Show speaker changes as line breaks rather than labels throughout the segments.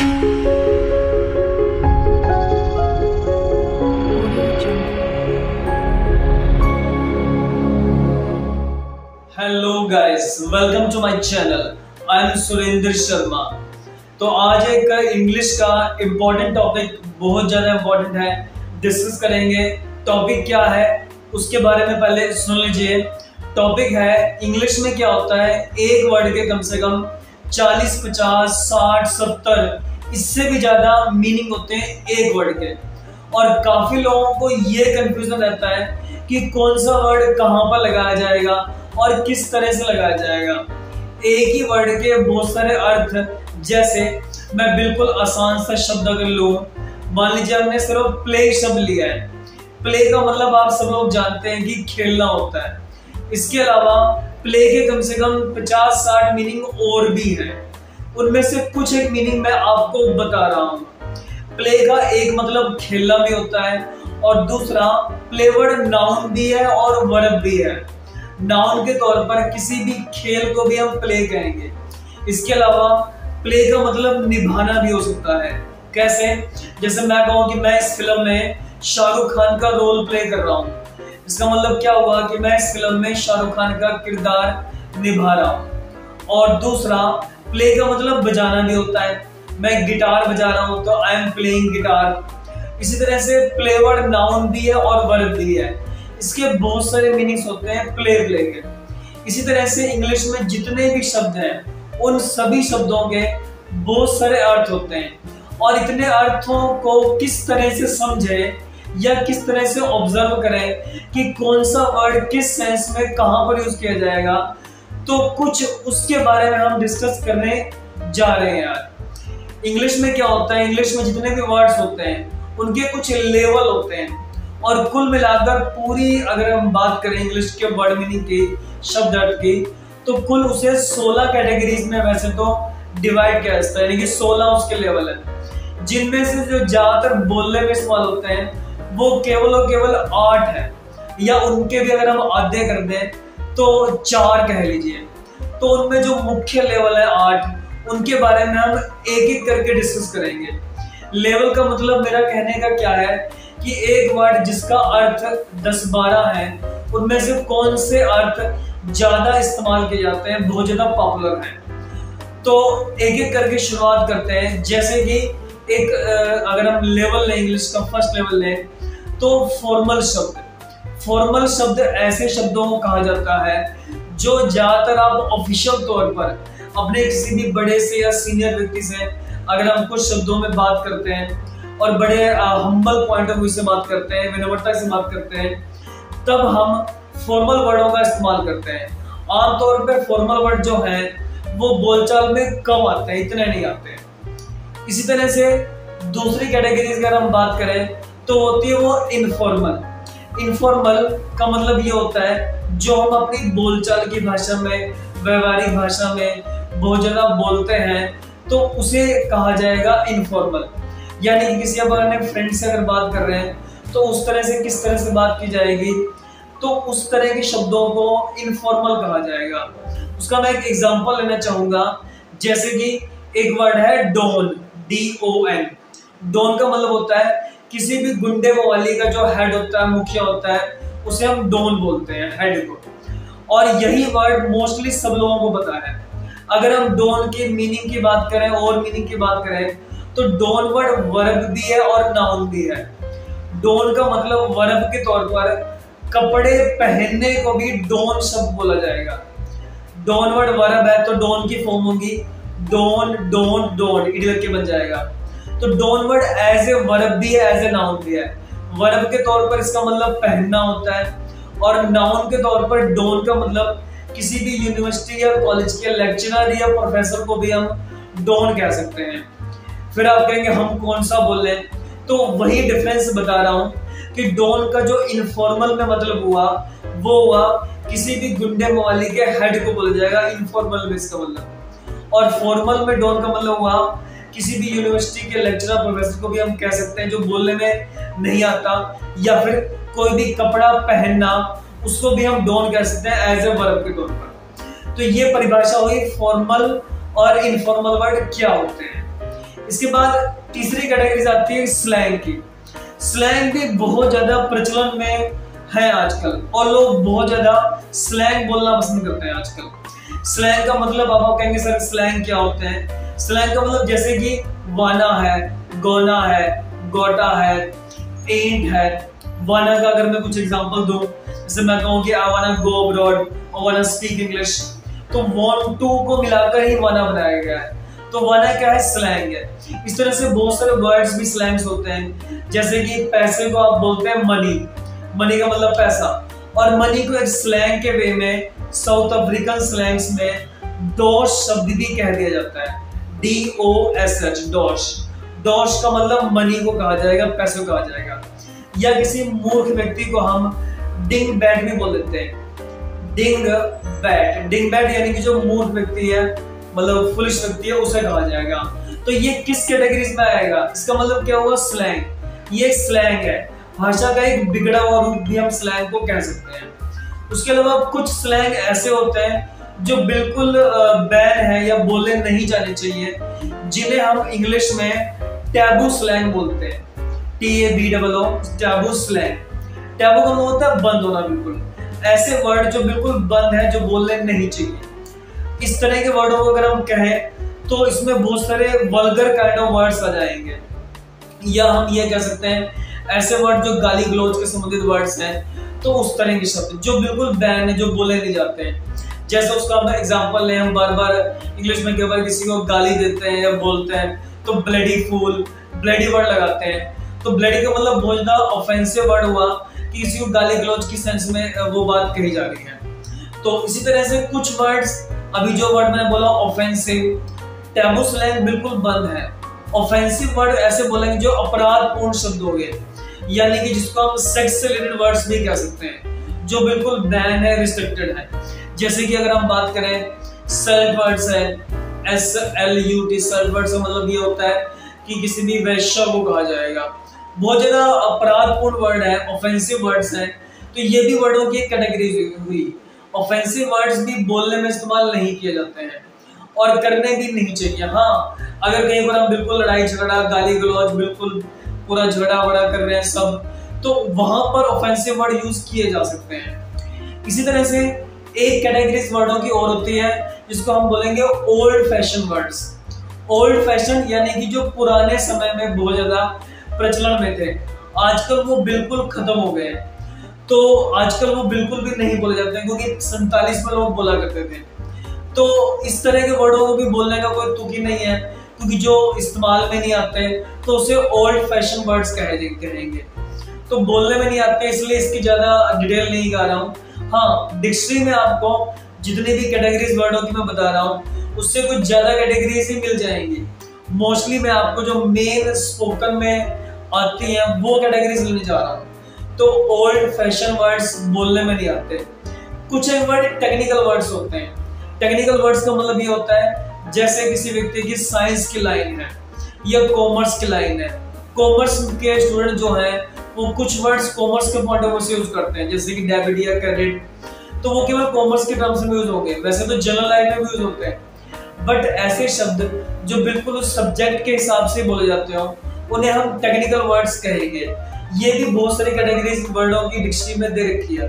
Hello guys, welcome to my channel. I am Surendra Sharma. तो आज एक इंग्लिश का इम्पोर्टेंट टॉपिक, बहुत ज़्यादा इम्पोर्टेंट है, डिस्कस करेंगे। टॉपिक क्या है उसके बारे में पहले सुन लीजिए। टॉपिक है इंग्लिश में क्या होता है, एक वर्ड के कम से कम 40, 50, 60, 70 इससे भी ज़्यादा मीनिंग होते हैं एक वर्ड के। और काफ़ी लोगों को ये कंफ्यूजन रहता है कि कौन सा वर्ड कहाँ पर लगाया जाएगा और किस तरह से लगाया जाएगा। एक ही वर्ड के बहुत सारे अर्थ, जैसे मैं बिल्कुल आसान सा शब्द अगर लूं, मान लीजिए हमने सिर्फ प्ले शब्द लिया है। प्ले का मतलब आप सब लोग जानते हैं कि खेलना होता है। इसके अलावा प्ले के कम से कम 50-60 मीनिंग और भी हैं। उनमें से कुछ एक मीनिंग मैं आपको बता रहा हूँ। प्ले का एक मतलब खेलना भी होता है और दूसरा प्ले वर्ड नाउन भी है और वर्ब भी है। नाउन के तौर पर किसी भी खेल को भी हम प्ले कहेंगे। इसके अलावा प्ले का मतलब निभाना भी हो सकता है। कैसे? जैसे मैं कहूँ कि मैं इस फिल्म में शाहरुख खान का रोल प्ले कर रहा हूँ, इसका मतलब क्या हुआ कि मैं इस फिल्म में शाहरुख खान का किरदार निभा रहा हूँ। और दूसरा प्ले का मतलब बजाना भी होता है। मैं गिटार बजा रहा हूँ तो आई एम प्लेइंग गिटार। इसी तरह से प्ले वर्ड नाउन भी है और वर्ब भी है। इसके बहुत सारे मीनिंग्स होते हैं प्ले के। इसी तरह से इंग्लिश में जितने भी शब्द हैं उन सभी शब्दों के बहुत सारे अर्थ होते हैं और इतने अर्थों को किस तरह से समझें या किस तरह से ऑब्जर्व करें कि कौन सा वर्ड किस सेंस में कहां पर यूज किया जाएगा, तो कुछ उसके बारे में हम डिस्कस करने जा रहे हैं यार। इंग्लिश में क्या होता है, इंग्लिश में जितने भी वर्ड्स होते हैं उनके कुछ लेवल होते हैं और कुल मिलाकर पूरी अगर हम बात करें इंग्लिश के वर्ड मीनिंग की, शब्द अर्थ की, तो कुल उसे 16 कैटेगरीज में वैसे तो डिवाइड किया जाता है, यानी कि 16 उसके लेवल है, जिनमें से जो ज्यादातर बोलने में इस्तेमाल होते हैं वो केवल और केवल 8 है, या उनके भी अगर हम आधे कर दें तो 4 कह लीजिए। तो उनमें जो मुख्य लेवल है 8, उनके बारे में हम एक एक करके डिस्कस करेंगे। लेवल का मतलब मेरा कहने का क्या है कि एक वर्ड जिसका अर्थ 10-12 है, उनमें से कौन से अर्थ ज्यादा इस्तेमाल किए जाते हैं, बहुत ज्यादा पॉपुलर हैं। तो एक एक करके शुरुआत करते हैं। जैसे कि एक अगर हम लेवल लें, इंग्लिश का फर्स्ट लेवल लें, तो फॉर्मल शब्द। फॉर्मल शब्द ऐसे शब्दों को कहा जाता है जो ज्यादातर आप ऑफिशियल तौर पर अपने किसी भी बड़े से या सीनियर व्यक्ति से अगर हम कुछ शब्दों में बात करते हैं और बड़े हम्बल पॉइंट ऑफ व्यू से बात करते हैं, विनम्रता से बात करते हैं, तब हम फॉर्मल वर्डों का इस्तेमाल करते हैं। आमतौर पे फॉर्मल वर्ड जो हैं वो बोलचाल में कम आते हैं, इतने नहीं आते हैं। इसी तरह से दूसरी कैटेगरी अगर हम बात करें तो होती है वो इनफॉर्मल। इनफॉर्मल का मतलब ये होता है जो हम अपनी बोलचाल की भाषा में, व्यवहारिक भाषा में बहुत ज्यादा बोलते हैं, तो उसे कहा जाएगा इनफॉर्मल। यानी कि किसी अपने फ्रेंड से अगर बात कर रहे हैं तो उस तरह से किस तरह से बात की जाएगी, तो उस तरह के शब्दों को इनफॉर्मल कहा जाएगा। उसका मैं एक एग्जांपल लेना चाहूंगा। जैसे कि एक वर्ड है डॉन, DON। डॉन का मतलब होता है किसी भी गुंडे मवाली का जो हेड होता है, मुखिया होता है, उसे हम डॉन बोलते हैं, हेड को। और यही वर्ड मोस्टली सब लोगों को पता है। अगर हम डॉन की मीनिंग की बात करें और मीनिंग की बात करें तो डॉन वर्ड वर्ब भी है और नाउन भी है। डॉन का मतलब वर्ब के तौर पर कपड़े पहनने को भी डॉन शब्द बोला जाएगा। डॉन वर्ड वर्ब है तो डॉन की फॉर्म होगी डॉन, डोंट, डॉन, इडियट के बन जाएगा। तो don word as a verb भी है, एज ए नाउन भी है। वर्ब के तौर पर इसका मतलब पहनना होता है और नाउन के तौर पर डॉन का मतलब किसी भी यूनिवर्सिटी या कॉलेज के लेक्चरर या प्रोफेसर को भी हम डॉन कह सकते हैं। फिर आप कहेंगे हम कौन सा बोल रहे हैं, तो वही डिफरेंस बता रहा हूं कि डॉन का जो इनफॉर्मल में मतलब हुआ वो हुआ किसी भी गुंडे मवाली के हेड को बोला जाएगा, इनफॉर्मल में इसका मतलब। और फॉर्मल में डॉन का मतलब हुआ किसी भी यूनिवर्सिटी के लेक्चरर प्रोफेसर को भी हम कह सकते हैं जो बोलने में नहीं आता, या फिर कोई भी कपड़ा पहनना उसको भी हम डॉन कह सकते हैं एज ए वर्ब के तौर पर। तो ये परिभाषा हुई फॉर्मल और इनफॉर्मल वर्ड क्या होते हैं। इसके बाद तीसरी कैटेगरी आती है स्लैंग की। स्लैंग भी बहुत ज्यादा प्रचलन में है आजकल और लोग बहुत ज्यादा स्लैंग बोलना पसंद करते हैं आजकल। स्लैंग का मतलब आप कहेंगे सर स्लैंग क्या होते हैं? स्लैंग का मतलब जैसे कि वाना है, गोना है, गोटा है, एंट है। वाना का अगर मैं कुछ एग्जांपल दूं, जैसे मैं कहूं कि आई वांना गो अब्रॉड और वांना स्पीक इंग्लिश, तो वांट टू को मिलाकर ही वाना बनाया गया है। तो वाना क्या है? स्लैंग है। इस तरह से बहुत सारे वर्ड्स भी स्लैंग्स होते हैं, जैसे कि पैसे को आप बोलते हैं मनी, मनी का मतलब पैसा, और मनी को एक स्लैंग के वे में साउथ अफ्रीकन स्लैंग्स में डॉश शब्द भी कह दिया जाता है। DOSH, Dash. डॉश का मतलब मनी को कहा जाएगा, पैसे को कहा जाएगा। या किसी मूर्ख व्यक्ति को हम डिंग बैट भी बोल देते हैं। डिंग बैट, डिंग बैट यानी कि जो मूर्ख व्यक्ति है, मतलब फुलिश व्यक्ति है, उसे कहा जाएगा। तो ये किस कैटेगरी में आएगा? इसका मतलब क्या हुआ? स्लैंग। ये स्लैंग है, भाषा का एक बिगड़ा हुआ रूप भी हम स्लैंग को कह सकते हैं। उसके अलावा कुछ स्लैंग ऐसे होते हैं जो बिल्कुल बैन है या बोले नहीं जाने चाहिए, जिन्हें हम इंग्लिश में टैबू स्लैंग बोलते हैं। TABOO, taboo slang. टैबू का मतलब होता है बंद होना, बिल्कुल ऐसे वर्ड जो बिल्कुल बंद है, जो बोलने नहीं चाहिए। इस तरह के वर्डों को अगर हम कहें तो इसमें बहुत सारे वल्गर काइंड ऑफ वर्ड्स आ जाएंगे, या हम ये कह सकते हैं ऐसे वर्ड जो गाली गलौज के संबंधित वर्ड्स हैं। तो उस तरह के शब्द जो बिल्कुल बैन है, जो बोले नहीं जाते हैं। जैसे उसका हम एग्जांपल लें, हम बार बार इंग्लिश में कई बार किसी को गाली देते हैं या बोलते हैं तो ब्लडी फूल, ब्लडी वर्ड लगाते हैं। तो ब्लडी का मतलब बहुत ज्यादा ऑफेंसिव वर्ड हुआ कि किसी को गाली गलौज की सेंस में वो बात कही जा रही है। तो इसी तरह से कुछ वर्ड्स, अभी जो वर्ड मैंने बोला ऑफेंसिव, टैबू स्लैंग बिल्कुल बंद है। ऑफेंसिव वर्ड ऐसे बोलेंगे जो अपराधपूर्ण शब्द हो गए, यानी कि जिसको हम सेक्स से रिलेटेड वर्ड्स भी कह सकते हैं, जो बिल्कुल बैन है, रिस्ट्रिक्टेड है। जैसे कि अगर हम बात करें सल्ट वर्ड्स है, SLUT, सल्ट वर्ड्स का मतलब ये होता है कि किसी भी वैश्य को कहा जाएगा। बहुत ज्यादा अपराधपूर्ण वर्ड है, ऑफेंसिव वर्ड्स हैं। तो ये भी वर्डों की एक कैटेगरी हुई। ऑफेंसिव वर्ड्स भी बोलने में इस्तेमाल नहीं किए जाते हैं और करने भी नहीं चाहिए। हाँ, अगर कहीं पर हम बिल्कुल लड़ाई झगड़ा, गाली गलौज, बिल्कुल पूरा झगड़ा वड़ा कर रहे हैं सब, तो वहां पर ऑफेंसिव वर्ड यूज किए जा सकते हैं। इसी तरह से एक कैटेगरी वर्डों की और होती है जिसको हम बोलेंगे old fashion words. Old fashion यानी कि जो पुराने समय में बहुत ज्यादा प्रचलन में थे, आजकल वो बिल्कुल खत्म हो गए। तो आजकल वो बिल्कुल भी नहीं बोले जाते हैं, क्योंकि 47 में लोग बोला करते थे। तो इस तरह के वर्डों को भी बोलने का कोई तुक ही नहीं है, क्योंकि जो इस्तेमाल में नहीं आते तो उसे ओल्ड फैशन वर्ड्स कहेंगे। तो बोलने में नहीं आते, इसलिए इसकी ज्यादा डिटेल नहीं गा रहा हूँ। हाँ, डिक्शनरी में आपको जितनी भी कैटेगरीज वर्डों की मैं बता रहा हूँ, उससे कुछ ज्यादा कैटेगरीज ही मिल जाएंगी। मोस्टली मैं आपको जो मेन स्पोकन में आती हैं वो कैटेगरीज लेने जा रहा हूँ। तो ओल्ड फैशन वर्ड्स बोलने में नहीं आते। कुछ एक वर्ड टेक्निकल वर्ड्स होते हैं। टेक्निकल वर्ड्स का मतलब ये होता है जैसे किसी व्यक्ति की साइंस की लाइन है या कॉमर्स की लाइन है। कॉमर्स के स्टूडेंट जो हैं वो कुछ वर्ड्स कॉमर्स के पॉइंट ऑफ व्यू से यूज करते हैं, जैसे कि डेबिट या क्रेडिट, तो वो केवल कॉमर्स के टर्म्स में यूज होंगे। वैसे तो जनरल लाइन में भी यूज होते हैं, बट ऐसे शब्द जो बिल्कुल उस सब्जेक्ट के हिसाब से बोले जाते हो उन्हें हम टेक्निकल वर्ड्स कहेंगे। ये भी बहुत सारी कैटेगरीज वर्डों की डिक्शनरी में दे रखी है,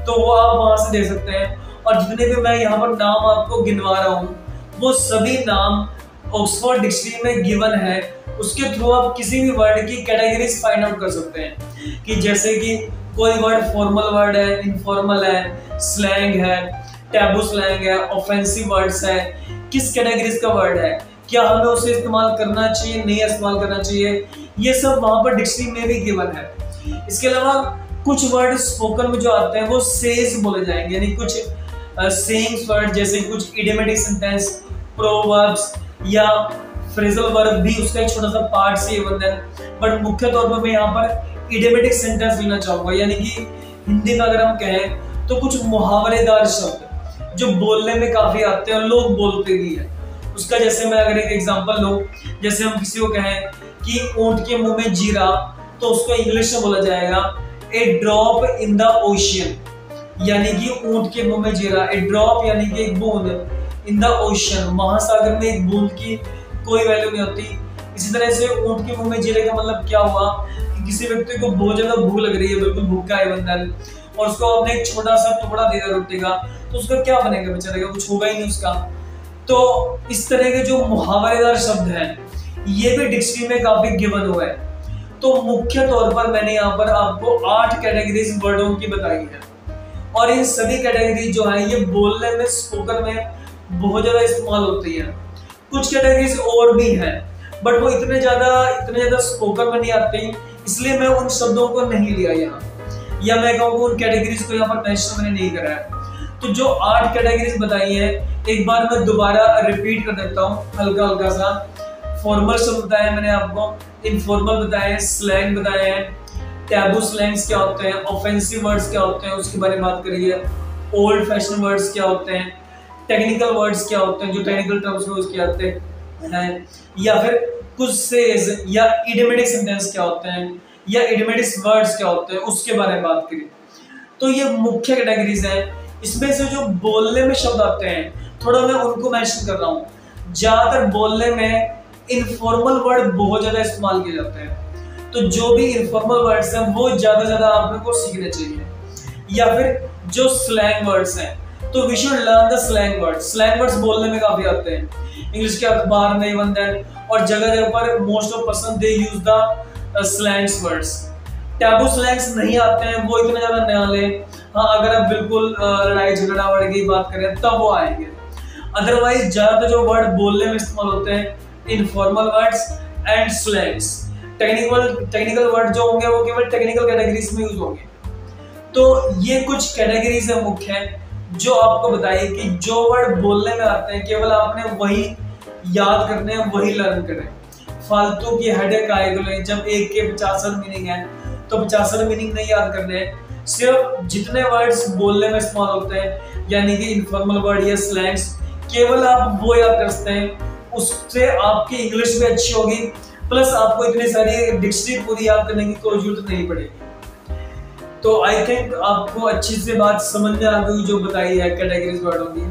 तो वो आप वहां से देख सकते हैं। और जितने भी मैं यहाँ पर नाम आपको गिनवा रहा हूँ वो सभी नाम ऑक्सफोर्ड डिक्शनरी में गिवन है। उसके थ्रू आप किसी भी वर्ड की कैटेगरीज फाइंड आउट कर सकते हैं कि जैसे कि कोई वर्ड फॉर्मल वर्ड है, इनफॉर्मल है, स्लैंग है, टैबू स्लैंग है, ऑफेंसिव वर्ड्स है, किस कैटेगरीज का वर्ड है, क्या हमें उसे इस्तेमाल करना चाहिए, नहीं इस्तेमाल करना चाहिए, ये सब वहां पर डिक्शनरी में भी गिवन है। इसके अलावा कुछ वर्ड स्पोकन में जो आते हैं वो सेज बोले जाएंगे, यानी कुछ सेइंग्स वर्ड, जैसे कुछ इडियोमेटिक सेंटेंस, प्रोवर्ब्स या फ्रेजल वर्ब भी उसका एक छोटा सा पार्ट से बन है। बट मुख्य तौर पर मैं यहाँ पर इडियोमेटिक सेंटेंस लेना चाहूंगा, यानी कि हिंदी में अगर हम कहें तो कुछ मुहावरेदार शब्द जो बोलने में काफी आते हैं और लोग बोलते भी हैं। उसका जैसे मैं अगर एक एग्जांपल लूं, जैसे हम किसी को कहें कि ऊंट के मुंह में जीरा, तो उसको इंग्लिश में बोला जाएगा ए ड्रॉप इन द ओशियन, यानी कि ऊंट के मुंह में जीरा। ए ड्रॉप यानी कि एक बूंद, इन द ओशियन, महासागर में एक बूंद की कोई वैल्यू नहीं होती। इसी तरह से ऊंट के मुंह में जीरे का मतलब क्या हुआ कि किसी व्यक्ति को बहुत ज्यादा भूख लग रही है, बिल्कुल भूखा है बंदा, और उसको आपने एक छोटा सा टुकड़ा दे दिया रोटी का, तो उसका क्या बनेगा बेचारे का, कुछ होगा ही नहीं उसका। तो इस तरह के जो मुहावरेदार शब्द हैं ये भी डिक्शनरी में काफी गिवन हुआ है। तो मुख्य तौर पर मैंने यहाँ पर आपको 8 कैटेगरीज वर्डों की बताई है, और इन सभी कैटेगरी जो है ये बोलने में, स्पोकन में बहुत ज्यादा इस्तेमाल होती है। कुछ कैटेगरीज और भी हैं बट वो इतने ज्यादा स्पोकन में नहीं आती, इसलिए मैं उन शब्दों को नहीं लिया यहाँ, या मैं कहूँगा उन कैटेगरीज को यहाँ पर मेंशन मैंने नहीं करा है। तो जो 8 कैटेगरीज बताई है एक बार मैं दोबारा रिपीट कर देता हूँ हल्का सा। फॉर्मल शब्द बताए मैंने आपको, इनफॉर्मल बताए, स्लैंग बताए हैं, टैबू स्लैंग्स क्या होते हैं, ऑफेंसिव वर्ड्स क्या होते हैं उसके बारे में बात करिए, ओल्ड फैशन वर्ड्स क्या होते हैं, टेक्निकल वर्ड्स क्या होते हैं जो टेक्निकल टर्म्स में उसके आते हैं, या फिर कुछ सेज या इडियोमेटिक सेंटेंस क्या होते हैं, या इडियोमेटिक वर्ड्स क्या होते हैं उसके बारे में बात करिए। तो ये मुख्य कैटेगरीज हैं। इसमें से जो बोलने में शब्द आते हैं थोड़ा मैं उनको मेंशन कर रहा हूँ। ज्यादातर बोलने में इनफॉर्मल वर्ड बहुत ज्यादा इस्तेमाल किए जाते हैं, तो जो भी इनफॉर्मल वर्ड्स हैं वो ज्यादा आप को सीखने चाहिए। या फिर जो स्लैंग वर्ड्स हैं तो we should learn the slang words. Slang words बोलने में काफी आते हैं, इंग्लिश के अखबार में इवन देन, और जगह पर most of person they use the slangs words. Taboo slangs नहीं आते हैं, वो इतने ज्यादा नया ले, हाँ अगर आप बिल्कुल लड़ाई झगड़ा वर्ड की बात करें तब वो आएंगे। अदरवाइज ज्यादातर जो वर्ड बोलने में इस्तेमाल होते हैं informal words and slangs. Technical word जो होंगे वो केवल टेक्निकल कैटेगरीज में यूज होंगे। तो ये कुछ कैटेगरीज है मुख्य जो आपको बताइए कि जो वर्ड बोलने में आते हैं केवल आपने वही याद करने हैं, वही लर्न करें। फालतू की हेडेक आएगी, जब एक के 50 मीनिंग है तो 50 मीनिंग नहीं याद करने हैं। सिर्फ जितने वर्ड्स बोलने में इस्तेमाल होते हैं यानी कि इनफॉर्मल वर्ड या स्लैंग्स, केवल आप वो याद कर सकते हैं, उससे आपकी इंग्लिश भी अच्छी होगी, प्लस आपको इतनी सारी डिक्शनरी पूरी याद करने की कोई जरूरत नहीं पड़ेगी। तो आई थिंक आपको अच्छी से बात समझ में आ गई जो बताई है कैटेगरीज वर्डों की।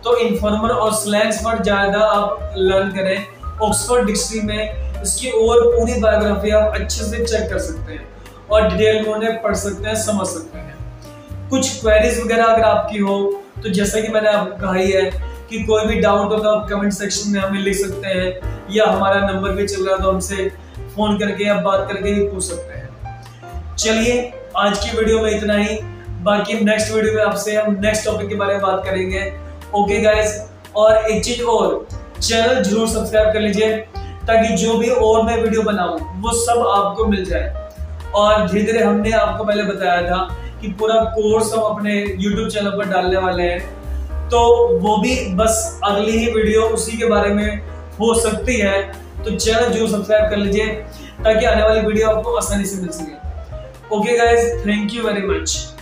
तो इनफॉर्मल और स्लैंग्स वर्ड ज्यादा आप लर्न करें। ऑक्सफोर्ड डिक्शनरी में इसकी और पूरी बायोग्राफी आप अच्छे से चेक कर सकते हैं और डिटेल में उन्हें पढ़ सकते हैं, समझ सकते हैं। कुछ क्वेरीज वगैरह अगर आपकी हो तो जैसा कि मैंने आपको कहा ही है कि कोई भी डाउट हो तो आप कमेंट सेक्शन में हमें लिख सकते हैं, या हमारा नंबर भी चल रहा तो हमसे फोन करके या बात करके भी पूछ सकते हैं। चलिए आज की वीडियो में इतना ही, बाकी नेक्स्ट वीडियो में आपसे हम नेक्स्ट टॉपिक के बारे में बात करेंगे। ओके गाइस, और एक चीज और, चैनल जरूर सब्सक्राइब कर लीजिए ताकि जो भी और मैं वीडियो बनाऊं वो सब आपको मिल जाए। और धीरे धीरे हमने आपको पहले बताया था कि पूरा कोर्स हम अपने YouTube चैनल पर डालने वाले हैं, तो वो भी बस अगली ही वीडियो उसी के बारे में हो सकती है। तो चैनल जरूर सब्सक्राइब कर लीजिए ताकि आने वाली वीडियो आपको आसानी से मिल सके। Okay guys, thank you very much.